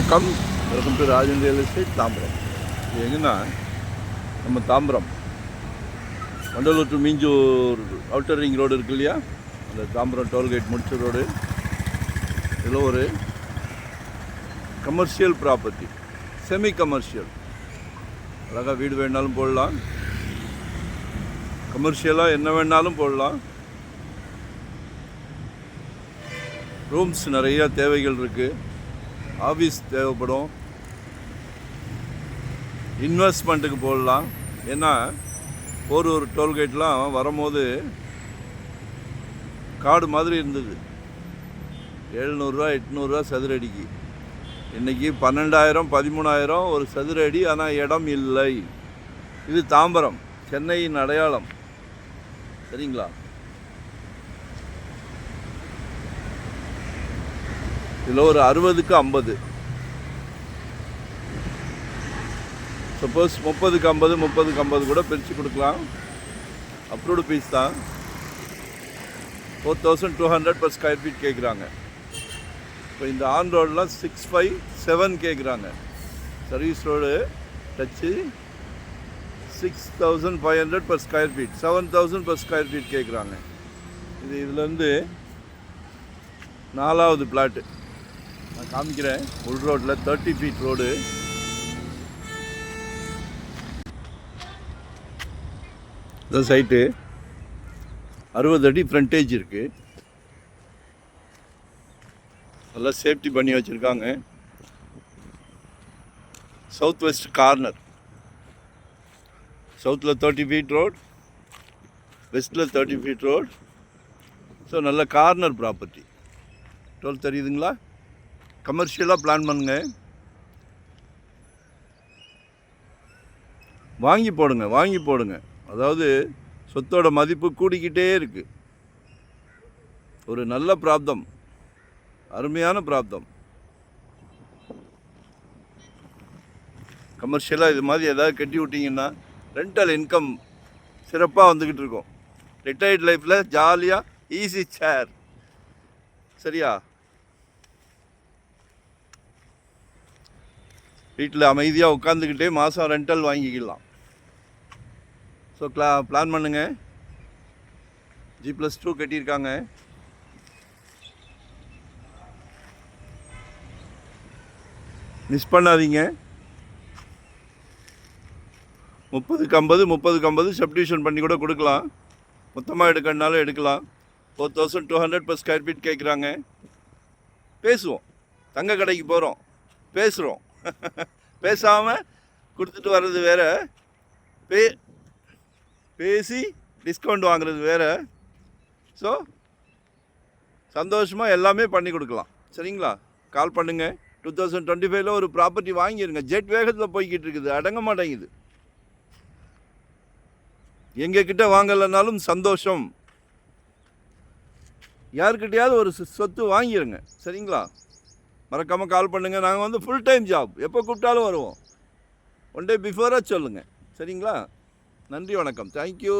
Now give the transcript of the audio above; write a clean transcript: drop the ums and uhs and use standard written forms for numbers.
வணக்கம், welcome to Rajan real estate Tambaram. இது எங்கன்னா நம்ம Tambaram Vandalur to Minjur outer ring road இருக்கு இல்லையா, அந்த தாம்பரம் டோல்கேட் முடிச்ச ரோடு. இதில் ஒரு கமர்ஷியல் ப்ராப்பர்ட்டி, செமி கமர்ஷியல். அழகாக வீடு வேணாலும் போடலாம், கமர்ஷியலாக என்ன வேணாலும் போடலாம். ரூம்ஸ் நிறையா தேவைகள் இருக்குது, ஆஃபீஸ் தேவைப்படும், இன்வெஸ்ட்மெண்ட்டுக்கு போடலாம். ஏன்னா ஒரு டோல்கேட்லாம் வரும்போது காடு மாதிரி இருந்தது, 700 800 சதுரடிக்கு. இன்றைக்கி 12,000 13,000 ஒரு சதுரடி. ஆனால் இடம் இல்லை. இது தாம்பரம், சென்னையின் அடையாளம். சரிங்களா? இதில் ஒரு 60க்கு 50, சப்போஸ் 30க்கு 50 30க்கு 50 கூட பிரித்து கொடுக்கலாம். அப்ரூவ்டு பீஸ் தான். 4,200 per ஸ்கொயர் ஃபீட் கேட்குறாங்க. இப்போ இந்த ஆன் ரோடெலாம் 657 கேட்குறாங்க. Service road touch 6,500 per square feet, 7,000 per square feet கேட்குறாங்க. இதுலேருந்து 4வது பிளாட்டு நான் காமிக்கிறேன். உள் ரோட்டில் 30 ஃபீட் ரோடு. இந்த சைட்டு 60 அடி ஃப்ரண்டேஜ் இருக்குது. நல்லா சேஃப்டி பண்ணி வச்சுருக்காங்க. சவுத் வெஸ்ட் கார்னர், சவுத்தில் 30 ஃபீட் ரோட், வெஸ்ட்டில் 30 ஃபீட் ரோட். ஸோ நல்ல கார்னர் ப்ராப்பர்ட்டி. டோல் தெரியுதுங்களா? கமர்ஷியலாக பிளான் பண்ணுங்க, வாங்கி போடுங்க. அதாவது சொத்தோட மதிப்பு கூடிக்கிட்டே இருக்குது. ஒரு நல்ல பிராப்தம், அருமையான பிராப்தம். கமர்ஷியலாக இது மாதிரி ஏதாவது கட்டி விட்டிங்கன்னா ரெண்டல் இன்கம் சிறப்பாக வந்துக்கிட்டு இருக்கும். ரிட்டையர்ட் லைஃப்பில் ஜாலியாக ஈஸி சேர். சரியா? வீட்டில் அமைதியாக உட்காந்துக்கிட்டே மாதம் ரெண்டல் வாங்கிக்கலாம். ஸோ பிளான் பண்ணுங்க. G+2 கட்டியிருக்காங்க. மிஸ் பண்ணாதீங்க. 30க்கு 50 சப்டிவிஷன் பண்ணி கூட கொடுக்கலாம். மொத்தமாக எடுக்கணுனாலும் எடுக்கலாம். 4,200 per ஸ்கொயர் ஃபீட் கேட்குறாங்க. பேசுவோம், தங்க கடைக்கு போகிறோம், பேசுகிறோம். பேசாமல் கொடுத்துட்டு வர்றது வேறு, பேசி டிஸ்கவுண்ட் வாங்குறது வேறு. ஸோ சந்தோஷமாக எல்லாமே பண்ணி கொடுக்கலாம். சரிங்களா? கால் பண்ணுங்கள். 2025 ஒரு ப்ராப்பர்ட்டி வாங்கிடுங்க. ஜெட் வேகத்தில் போய்கிட்டு இருக்குது, அடங்க மாட்டேங்குது. எங்ககிட்ட வாங்கலைனாலும் சந்தோஷம். யாருக்கிட்டையாவது ஒரு சொத்து வாங்கிடுங்க. சரிங்களா? மறக்காமல் கால் பண்ணுங்கள். நாங்கள் ஃபுல் டைம் ஜாப், எப்போ கூப்பிட்டாலும் வருவோம். ஒன் டே பிஃபோராக சொல்லுங்கள். சரிங்களா? நன்றி, வணக்கம், தேங்க்யூ.